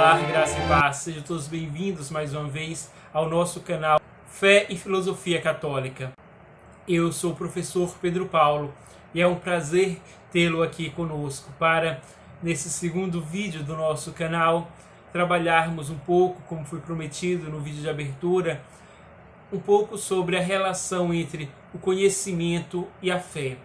Olá, graça e paz, sejam todos bem-vindos mais uma vez ao nosso canal Fé e Filosofia Católica. Eu sou o professor Pedro Paulo e é um prazer tê-lo aqui conosco para, nesse segundo vídeo do nosso canal, trabalharmos um pouco, como foi prometido no vídeo de abertura, um pouco sobre a relação entre o conhecimento e a fé.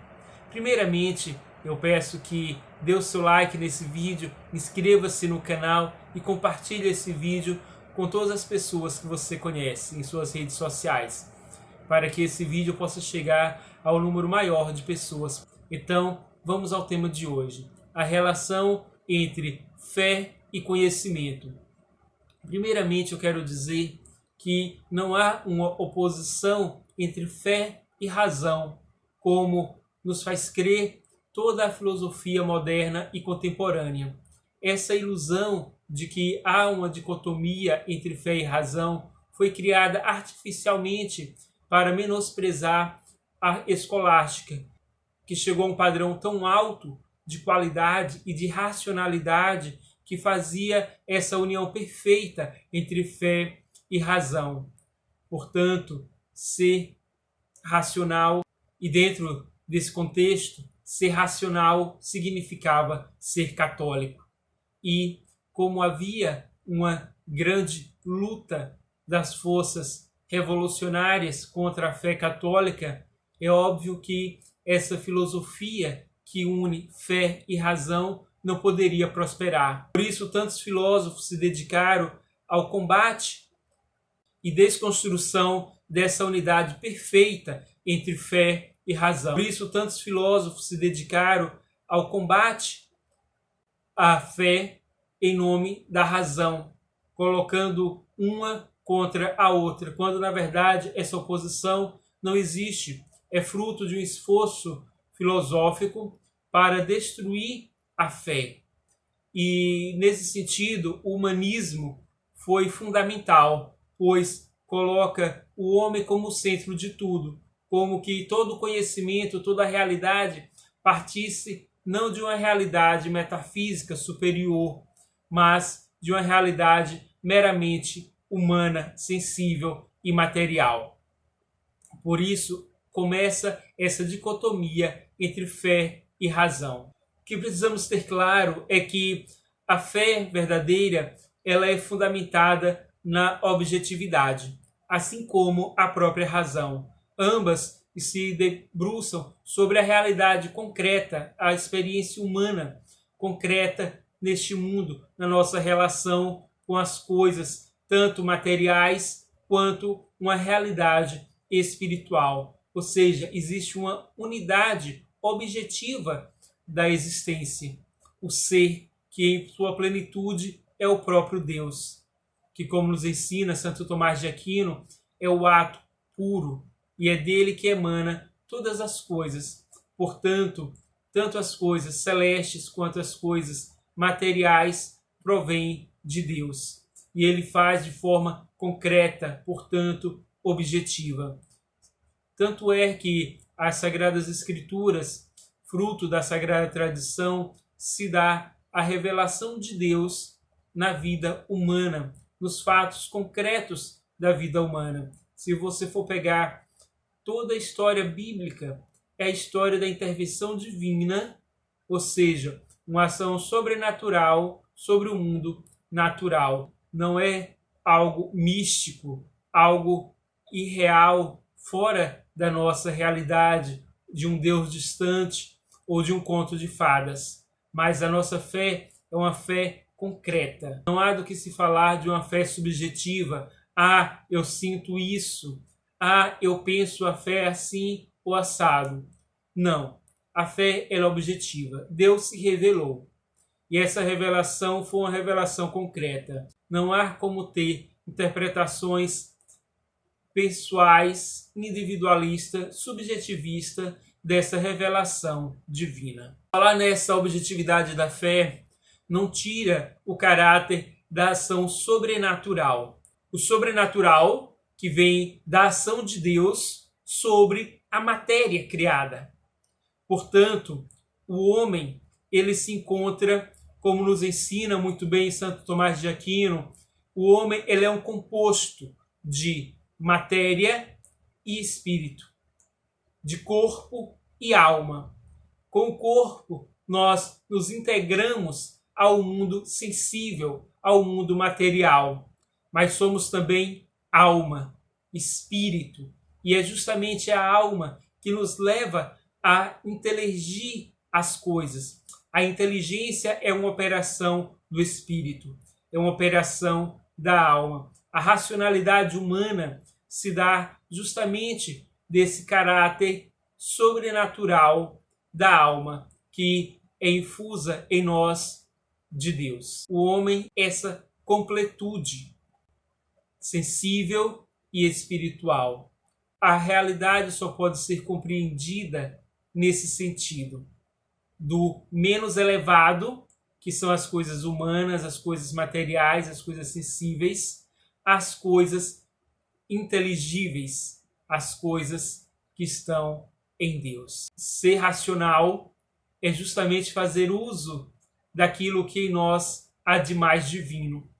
Primeiramente, eu peço que dê o seu like nesse vídeo, inscreva-se no canal e compartilhe esse vídeo com todas as pessoas que você conhece em suas redes sociais, para que esse vídeo possa chegar ao número maior de pessoas. Então, vamos ao tema de hoje, a relação entre fé e conhecimento. Primeiramente, eu quero dizer que não há uma oposição entre fé e razão, como nos faz crer toda a filosofia moderna e contemporânea. Essa ilusão de que há uma dicotomia entre fé e razão foi criada artificialmente para menosprezar a escolástica, que chegou a um padrão tão alto de qualidade e de racionalidade que fazia essa união perfeita entre fé e razão. Portanto, ser racional, e dentro desse contexto, ser racional significava ser católico. E como havia uma grande luta das forças revolucionárias contra a fé católica, é óbvio que essa filosofia que une fé e razão não poderia prosperar. Por isso, tantos filósofos se dedicaram ao combate e desconstrução dessa unidade perfeita entre fé e razão. Por isso, tantos filósofos se dedicaram ao combate à fé em nome da razão, colocando uma contra a outra, quando na verdade essa oposição não existe. É fruto de um esforço filosófico para destruir a fé. E nesse sentido, o humanismo foi fundamental, pois coloca o homem como o centro de tudo, como que todo conhecimento, toda a realidade partisse não de uma realidade metafísica superior, mas de uma realidade meramente humana, sensível e material. Por isso, começa essa dicotomia entre fé e razão. O que precisamos ter claro é que a fé verdadeira ela é fundamentada na objetividade, assim como a própria razão. Ambas se debruçam sobre a realidade concreta, a experiência humana concreta neste mundo, na nossa relação com as coisas, tanto materiais quanto uma realidade espiritual. Ou seja, existe uma unidade objetiva da existência, o ser que em sua plenitude é o próprio Deus, que, como nos ensina Santo Tomás de Aquino, é o ato puro, e é dele que emana todas as coisas. Portanto, tanto as coisas celestes quanto as coisas materiais provêm de Deus. E ele faz de forma concreta, portanto, objetiva. Tanto é que as Sagradas Escrituras, fruto da Sagrada Tradição, se dá a revelação de Deus na vida humana, nos fatos concretos da vida humana. Se você for pegar toda a história bíblica, é a história da intervenção divina, ou seja, uma ação sobrenatural sobre o mundo natural. Não é algo místico, algo irreal, fora da nossa realidade, de um Deus distante ou de um conto de fadas. Mas a nossa fé é uma fé concreta. Não há do que se falar de uma fé subjetiva. Ah, eu sinto isso. Ah, eu penso a fé assim ou assado. Não. A fé é objetiva. Deus se revelou. E essa revelação foi uma revelação concreta. Não há como ter interpretações pessoais, individualistas, subjetivistas dessa revelação divina. Falar nessa objetividade da fé não tira o caráter da ação sobrenatural. O sobrenatural que vem da ação de Deus sobre a matéria criada. Portanto, o homem ele se encontra como nos ensina muito bem Santo Tomás de Aquino, o homem ele é um composto de matéria e espírito, de corpo e alma. Com o corpo, nós nos integramos ao mundo sensível, ao mundo material, mas somos também alma, espírito, e é justamente a alma que nos leva a inteligir as coisas. A inteligência é uma operação do espírito, é uma operação da alma. A racionalidade humana se dá justamente desse caráter sobrenatural da alma que é infusa em nós de Deus. O homem, essa completude sensível e espiritual. A realidade só pode ser compreendida nesse sentido, do menos elevado, que são as coisas humanas, as coisas materiais, as coisas sensíveis, as coisas inteligíveis, as coisas que estão em Deus. Ser racional é justamente fazer uso daquilo que em nós há de mais divino,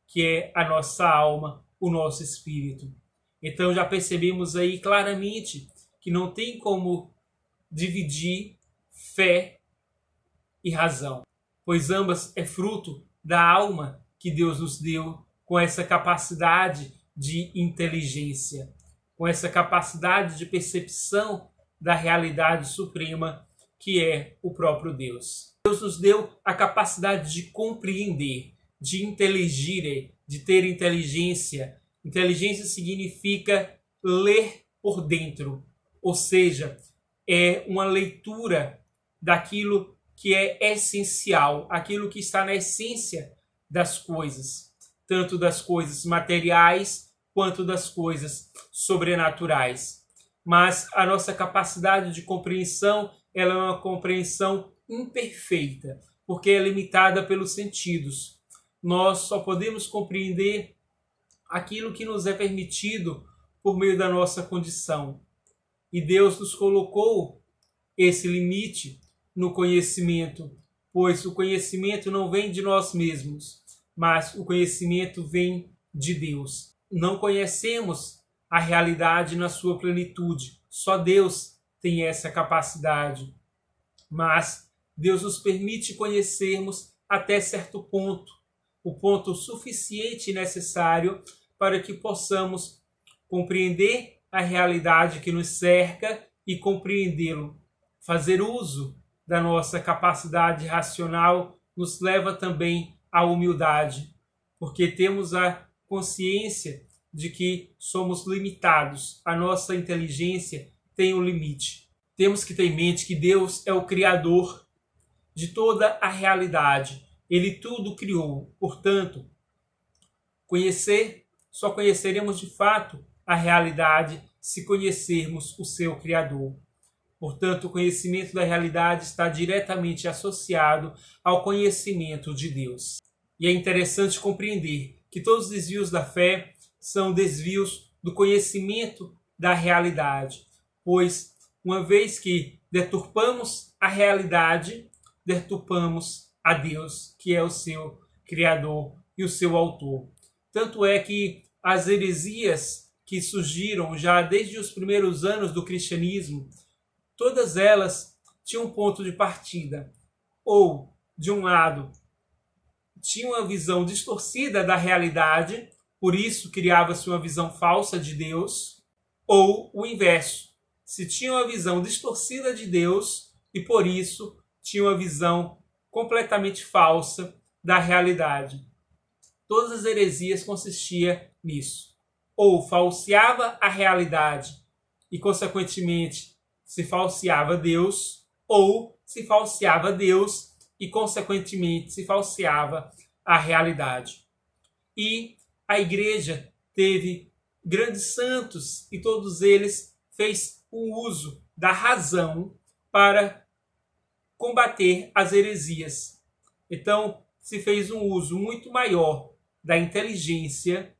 que é a nossa alma, o nosso espírito. Então já percebemos aí claramente que não tem como dividir fé e razão, pois ambas é fruto da alma que Deus nos deu com essa capacidade de inteligência, com essa capacidade de percepção da realidade suprema que é o próprio Deus. Deus nos deu a capacidade de compreender, de inteligir, de ter inteligência. Inteligência significa ler por dentro, ou seja, é uma leitura daquilo que é essencial, aquilo que está na essência das coisas, tanto das coisas materiais quanto das coisas sobrenaturais. Mas a nossa capacidade de compreensão, ela é uma compreensão imperfeita, porque é limitada pelos sentidos. Nós só podemos compreender aquilo que nos é permitido por meio da nossa condição. E Deus nos colocou esse limite no conhecimento, pois o conhecimento não vem de nós mesmos, mas o conhecimento vem de Deus. Não conhecemos a realidade na sua plenitude, só Deus tem essa capacidade, mas Deus nos permite conhecermos até certo ponto, o ponto suficiente e necessário para que possamos compreender a realidade que nos cerca e compreendê-lo. Fazer uso da nossa capacidade racional nos leva também à humildade, porque temos a consciência de que somos limitados, a nossa inteligência tem um limite. Temos que ter em mente que Deus é o Criador de toda a realidade. Ele tudo criou. Portanto, só conheceremos de fato a realidade se conhecermos o seu Criador. Portanto, o conhecimento da realidade está diretamente associado ao conhecimento de Deus. E é interessante compreender que todos os desvios da fé são desvios do conhecimento da realidade, pois uma vez que deturpamos a realidade, deturpamos a Deus, que é o seu Criador e o seu Autor. Tanto é que as heresias que surgiram já desde os primeiros anos do cristianismo, todas elas tinham um ponto de partida. Ou, de um lado, tinham uma visão distorcida da realidade, por isso criava-se uma visão falsa de Deus, ou o inverso. Se tinha uma visão distorcida de Deus e por isso tinha uma visão completamente falsa da realidade. Todas as heresias consistiam nisso. Ou falseava a realidade e, consequentemente, se falseava Deus, ou se falseava Deus e, consequentemente, se falseava a realidade. E a igreja teve grandes santos e todos eles fez o uso da razão para combater as heresias. Então, se fez um uso muito maior da inteligência,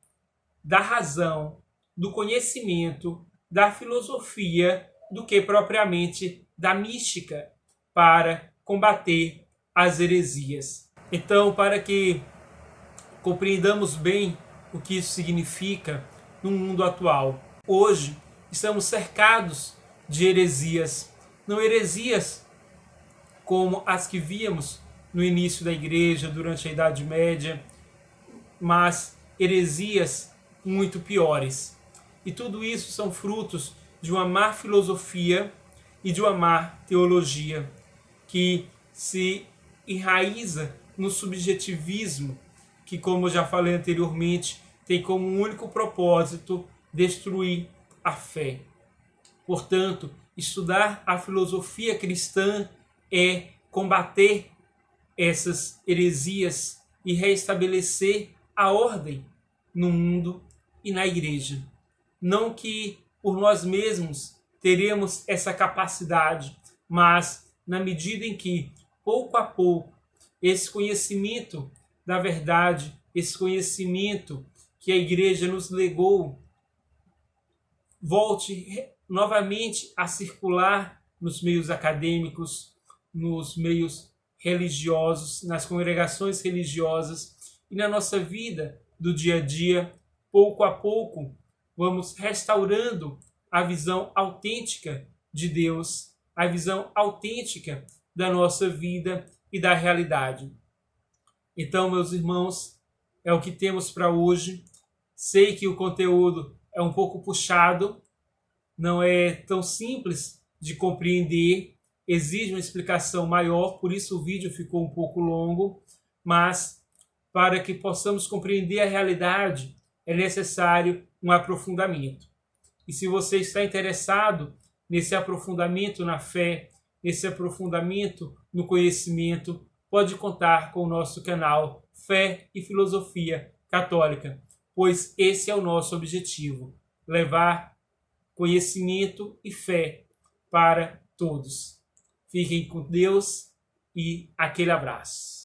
da razão, do conhecimento, da filosofia, do que propriamente da mística para combater as heresias. Então, para que compreendamos bem o que isso significa no mundo atual, hoje estamos cercados de heresias, não heresias como as que víamos no início da igreja, durante a Idade Média, mas heresias muito piores. E tudo isso são frutos de uma má filosofia e de uma má teologia, que se enraiza no subjetivismo, que, como eu já falei anteriormente, tem como único propósito destruir a fé. Portanto, estudar a filosofia cristã é combater essas heresias e restabelecer a ordem no mundo e na igreja. Não que por nós mesmos teremos essa capacidade, mas na medida em que, pouco a pouco, esse conhecimento da verdade, esse conhecimento que a igreja nos legou, volte novamente a circular nos meios acadêmicos, nos meios religiosos, nas congregações religiosas e na nossa vida do dia a dia, pouco a pouco, vamos restaurando a visão autêntica de Deus, a visão autêntica da nossa vida e da realidade. Então, meus irmãos, é o que temos para hoje. Sei que o conteúdo é um pouco puxado, não é tão simples de compreender, exige uma explicação maior, por isso o vídeo ficou um pouco longo, mas para que possamos compreender a realidade, é necessário um aprofundamento. E se você está interessado nesse aprofundamento na fé, nesse aprofundamento no conhecimento, pode contar com o nosso canal Fé e Filosofia Católica, pois esse é o nosso objetivo, levar conhecimento e fé para todos. Fiquem com Deus e aquele abraço.